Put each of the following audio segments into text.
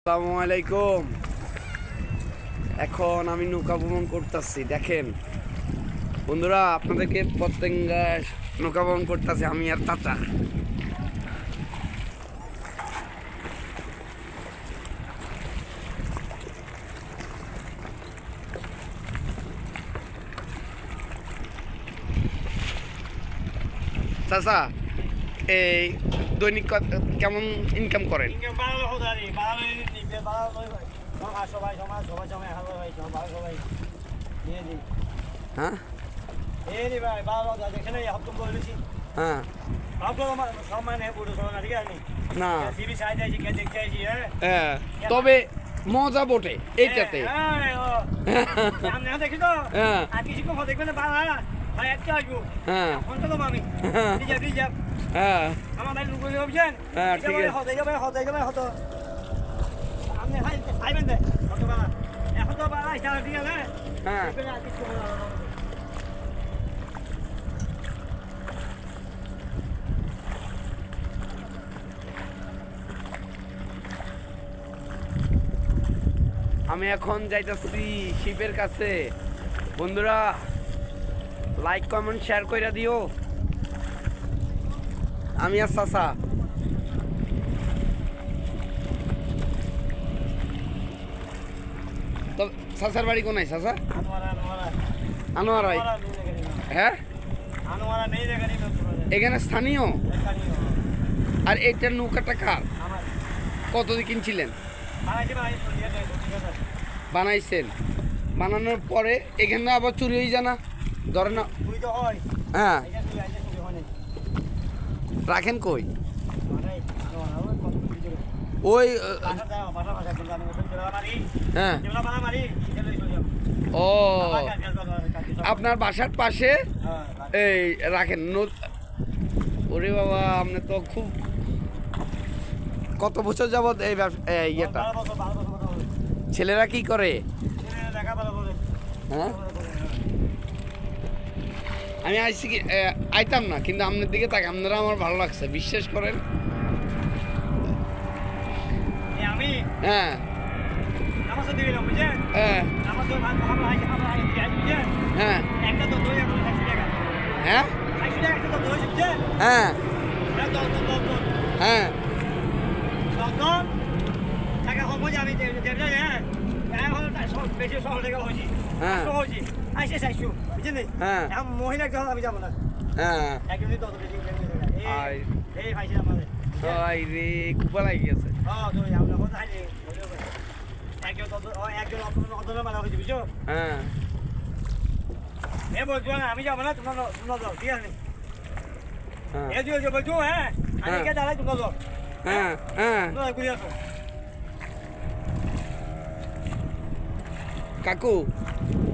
আসসালামু আলাইকুম। এখন আমি নৌকা ভ্রমণ করতেছি। দেখেন বন্ধুরা, আপনাদেরকে পতেঙ্গা নৌকা ভ্রমণ করতেছি আমি আর চাচা। চাচা, এই দৈনিক কেমন ইনকাম করেন? হ্যাঁ হ্যাঁ না হ্যাঁ, তবে মজা বটে এইটাতে। হ্যাঁ হ্যাঁ হ্যাঁ হ্যাঁ, ঠিক আছে। হ্যাঁ আমি এখন যাইতেছি শিপের কাছে। বন্ধুরা লাইক কমেন্ট শেয়ার কইরা দিও। আমি আর চাচা। তো চাচার বাড়ি কোনায় চাচা? আনোয়ারা। হ্যাঁ এখানে স্থানীয়। আর এইটার নৌকাটা কার? কত দিয়ে কিনছিলেন? বানাইছেন, বানানোর পরে এখানে আবার চুরি হয়ে জানা ধরে না? হ্যাঁ রাখেন কই? ওই হ্যাঁ ও, আপনার বাসার পাশে এই রাখেন। ওরে বাবা, আপনি তো খুব কত বছর যাবত এই ইয়েটা? ছেলেরা কি করে? হ্যাঁ আমি আইসি কি আইতাম না, কিন্তু আপনার দিকে তাকে আপনারা আমার ভালো লাগছে, বিশ্বাস করেন। হ্যাঁ হ্যাঁ হ্যাঁ হ্যাঁ হ্যাঁ হ্যাঁ মহিলা আমি যাবো না। খুব লাগি গেছে। আমি যাবো না, তোমরা যাও, ঠিক আছে? বলছো হ্যাঁ আমি দাঁড়াই, তোমরা যাও। হ্যাঁ হ্যাঁ কাকু,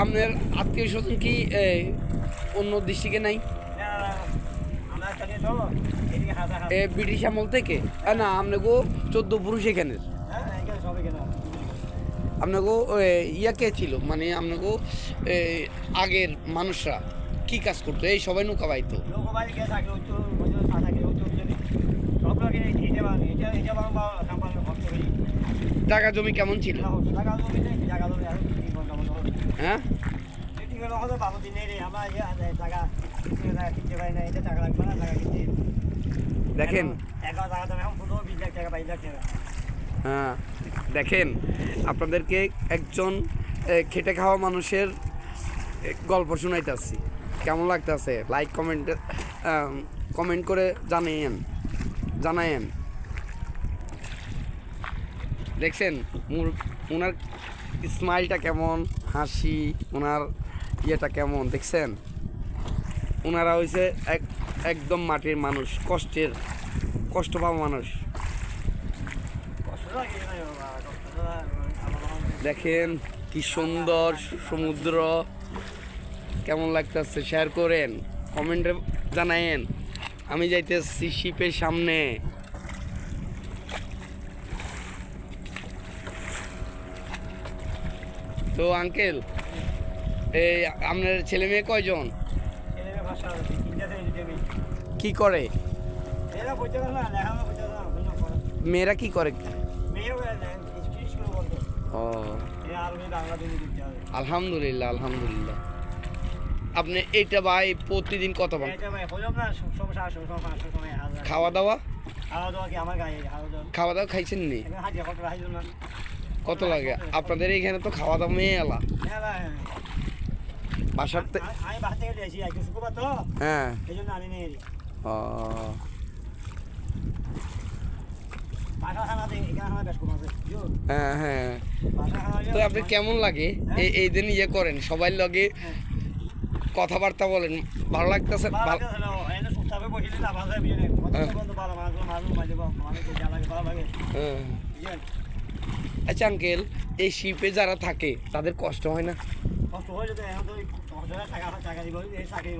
আপনার আত্মীয় স্বজন কি অন্য ডিস্ট্রিক্টে নাই? ব্রিটিশ আমল থেকে? না আপনাকে 14 পুরুষ এখানে। আপনাকে ইয়া কে ছিল, মানে আপনাকে আগের মানুষরা কি কাজ করতো? এই সবাই নৌকা বাইতো? টাকা জমি কেমন ছিল? হ্যাঁ দেখেন, হ্যাঁ দেখেন, আপনাদেরকে একজন খেটে খাওয়া মানুষের গল্প শোনাইতেছি। কেমন লাগতেছে? লাইক কমেন্ট করে জানায়েন। দেখছেন ওনার স্মাইলটা কেমন, হাসি, ওনার ইয়েটা কেমন দেখছেন? ওনারা হয়েছে একদম মাটির মানুষ, কষ্ট পাওয়া মানুষ। দেখেন কি সুন্দর সমুদ্র, কেমন লাগতেছে শেয়ার করেন, কমেন্টে জানায়েন। আমি যাইতেছি শিপের সামনে। তো আঙ্কেল, এই আপনার ছেলে মেয়ে কয়জন? কি করে? মেয়েরা কি করে? ও এই আলমি বাংলা দিনে দিতে হবে। আলহামদুলিল্লাহ আলহামদুলিল্লাহ। আপনি এইটা ভাই প্রতিদিন কত পান? এটা ভাই হলাম না সমস্যা আসো সমস্যা সময় হাজার খাওয়া দাওয়া খাওয়া দাওয়া কি আমার গায়ে খাওয়া দাওয়া খাওয়া দাওয়া খাইছেন নি? এখানে হাজিরা কত হাজির না কত লাগে আপনাদের এইখানে? তো খাওয়া দাওয়া মেলা হ্যাঁ ভাই বাসার আমি বাসা থেকে এসেছি আজকে শুক্রবার তো হ্যাঁ এই জন্য আমি নিয়ে ও বাসা খানা দিয়ে এখানে আমার বেশ কম আছে হ্যাঁ হ্যাঁ। বাসা খানা তো আপনি কেমন লাগে এই দিন ইয়ে করেন সবাই লগে কথাবার্তা বলেন, ভালো লাগতেছে? ভালো এনে সুস্থাবে বসে না ভালো হবে বুঝলেন কত ভালো মাছ মাছ মাঝে মানে যা লাগে ভালো লাগে হ্যাঁ। বুঝলেন আচ্ছা আঙ্কেল, এই শিপে যারা থাকে তাদের কষ্ট হয় না? কত হয়ে যেতে এখন তো টাকা টাকা দিব এই চাকরি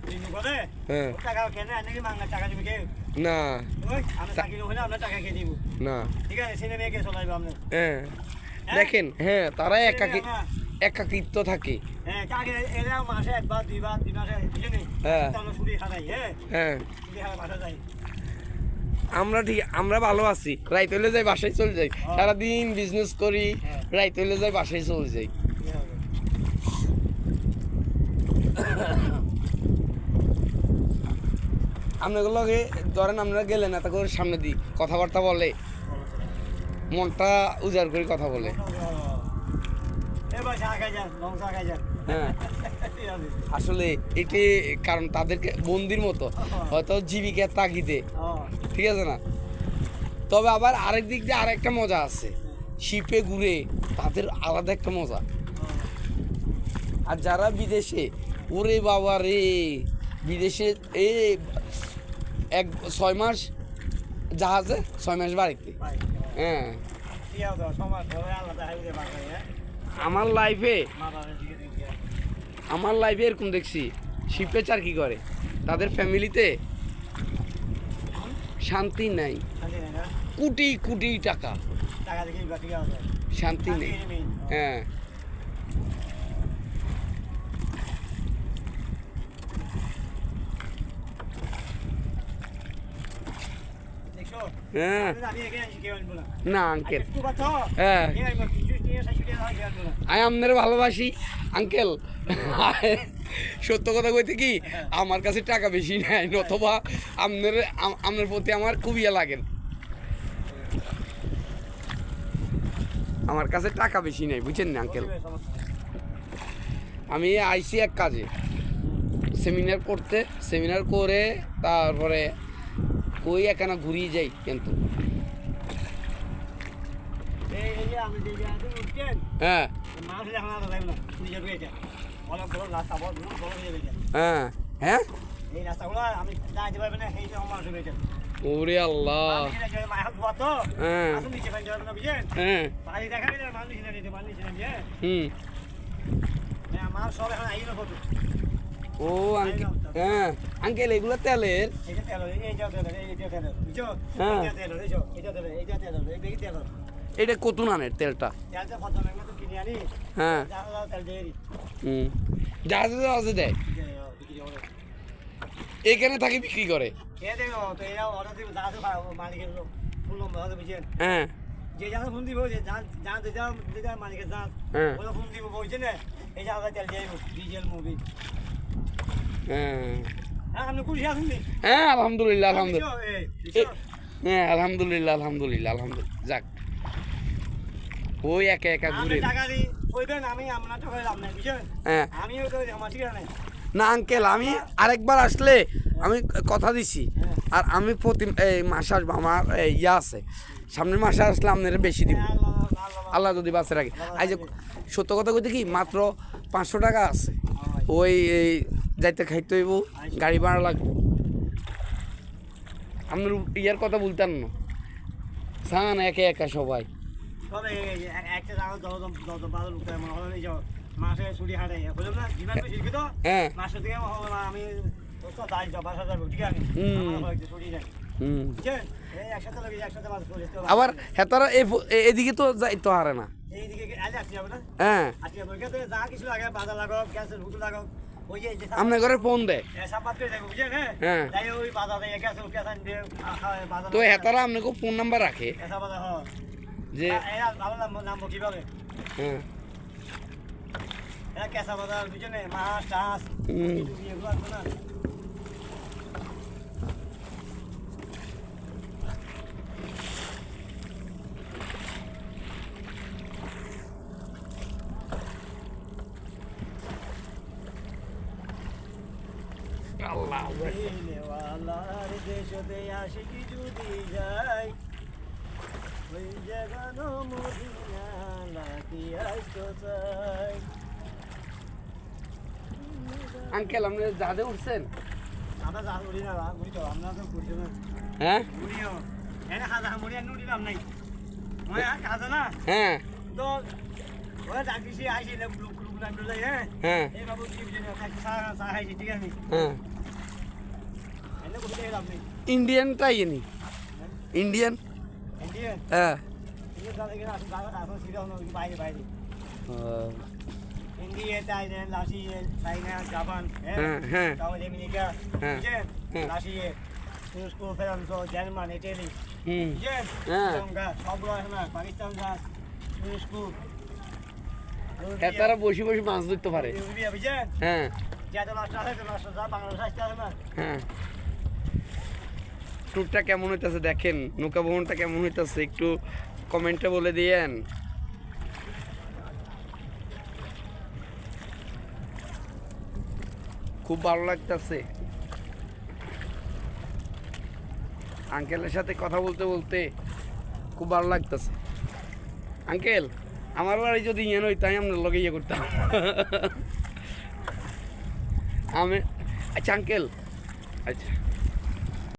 রিনিউ করে হ্যাঁ টাকা কেন নাকি মাংনা টাকা দিবে কে না আমি চাকরি হলে আপনার টাকা কে দিব না ঠিক আছে সিনেমা কে চলাইবে আপনি হ্যাঁ দেখেন, হ্যাঁ তারা একাকিত্ব থাকে। হ্যাঁ চাকরি এরা মাসে একবার দুইবার 2 মাসে বুঝলেন হ্যাঁ তাহলে ছুটি খাটাই হ্যাঁ হ্যাঁ। ছুটি খাটা বাসা যাই আমরা ভালো আছি, রাইত হইলে যাই বাসায় চলে যাই, সারাদিন বিজনেস করি, রাইত হইলে যাই বাসায় চলে যাই। আপনাদের লগে ধরেন আপনারা গেলেন এত করে সামনে দিই কথাবার্তা বলে, মনটা উজাড় করে কথা বলে। এবার চা খাই যান লং চা খাই যান হ্যাঁ আসলে এটি কারণ তাদেরকে বন্দির মতো হয়তো জীবিকার তাগিদে, ঠিক আছে না? তবে আবার আরেক দিক দিয়ে আরেকটা মজা আছে, শিপে ঘুরে তাদের আলাদা একটা মজা। আর যারা বিদেশে, ওরে বাবা রে, বিদেশে এই 6 মাস জাহাজে, 6 মাস বাড়িতে। হ্যাঁ আমার লাইফে এরকম দেখছি, শিপে চার কি করে তাদের ফ্যামিলিতে শান্তি নাই, কোটি কোটি টাকা শান্তি নেই। হ্যাঁ হ্যাঁ না আঙ্কেল, হ্যাঁ আমি আপনার ভালোবাসি আঙ্কেল। সত্য কথা কইতে কি, আমার কাছে টাকা বেশি নাই, অথবা আপনার প্রতি আমার খুব ইয়ে লাগেন, আমার কাছে টাকা বেশি নাই, বুঝছেন না আঙ্কেল? আমি আইসি এক কাজে সেমিনার করতে, সেমিনার করে তারপরে ওই এখানে ঘুরিয়ে যাই। কিন্তু হ্যাঁ হ্যাঁ হ্যাঁ ওরে আল্লাহ, হ্যাঁ ও আঙ্কেল, হ্যাঁ আঙ্কেল এগুলো তেলের? হ্যাঁ এটা কত আনের তেলটা? হ্যাঁ জাহাজে জাহাজে দেয়, এখানে থাকি বিক্রি করে। হ্যাঁ যে জায়গা ফোন দিব যে মালিকের জাহাজ ওরা ফোন দিব বলছে না এই জায়গায় তেল যাইব ডিজেল মুভি। আপনি খুশি আছেন? হ্যাঁ আলহামদুলিল্লাহ আলহামদুলিল্লাহ, হ্যাঁ আলহামদুলিল্লাহ আলহামদুলিল্লাহ আলহামদুলিল্লাহ। যাক ওই একা একা ঘুরে হ্যাঁ না আঙ্কেল, আমি আরেকবার আসলে আমি কথা দিছি, আর আমি প্রতি মাসে আসবো, আমার ইয়া আছে সামনের মাসে আসলে আপনারা বেশি দিব আল্লাহ যদি বাঁচে রাখে। আজ সত্য কথা কইতে কি, মাত্র 500 টাকা আছে, ওই যাইতে খাইতে হইব, গাড়ি ভাড়া লাগবে। আপনার ইয়ার কথা বলতেন না, সান একে একা সবাই মাসে ছুটি হাঁটে বুঝলাম না জীবন শিখবি তো হ্যাঁ মাসের থেকে আমি বাসা যাবো ঠিক আছে ছুটি যায় আবার হেতারা এদিকে তো যাইতে হারে না, হ্যাঁ আপনার ঘরে ফোন দেয়, হ্যাঁ তো হেতারা আপনাকে ফোন নাম্বার রাখে, যে এরা ভালো নামবো কিভাবে? হ্যাঁ এরা কেঁচা বাজার দুজনে মাছ টাছ হুম। এগুলো আসবে না। আল্লাহ দিলওয়ালার দেশতে আশিকি যদি যাই, ওই জাগানো মদিনা লাকি আসতো চাই। আঙ্কেল আপনি জাদে উঠছেন? আমরা যা করি না বুঝি তো, আমরা তো করছি না হ্যাঁ মুড়িও এনে খাজা মুড়ি আর নুড়ি নাই মই খাজা না হ্যাঁ তো ওরা ডাকিছি আইছি না গ্রুপ গ্রুপ নাম লই হ্যাঁ হ্যাঁ এই বাবু কি বুঝেন কাছে সা আইছি ঠিক আছে হ্যাঁ এনে কোথায় গেলাম আপনি ইন্ডিয়ানটাই নি ইন্ডিয়ান ইন্ডিয়ান হ্যাঁ ইন্ডিয়ান দাদা গেলে আসুন আসুন সিধা হলো বাইরে বাইরে ও, India Thailand Russia China Japan হ্যাঁ হ্যাঁ হ্যাঁ সাউথ আমেরিকা হ্যাঁ, বুঝছেন হ্যাঁ। রাশিয়া তুরস্ক ফ্রান্স জার্মান ইটালি হুম বুঝছেন হ্যাঁ। শ্রীলঙ্কা সবগুলো আছে না পাকিস্তান গাছ তুরস্ক তারা বসে বসে মাছ ধরতে পারে ইউরোপিয়া বুঝছেন হ্যাঁ যাতে মাস্টার আছে মাস্টার যা বাংলাদেশ আসতে হবে না হ্যাঁ ট্যুরটা কেমন হইতেছে দেখেন, নৌকা ভ্রমণটা কেমন হইতেছে একটু কমেন্টে বলে দিয়েন। খুব ভালো লাগতেছে আঙ্কেলের সাথে কথা বলতে বলতে, খুব ভালো লাগতেছে। আঙ্কেল আমার বাড়ি যদি ইয়ে নই তাই আমরা লগে ইয়ে করতাম। আমি আচ্ছা আঙ্কেল আচ্ছা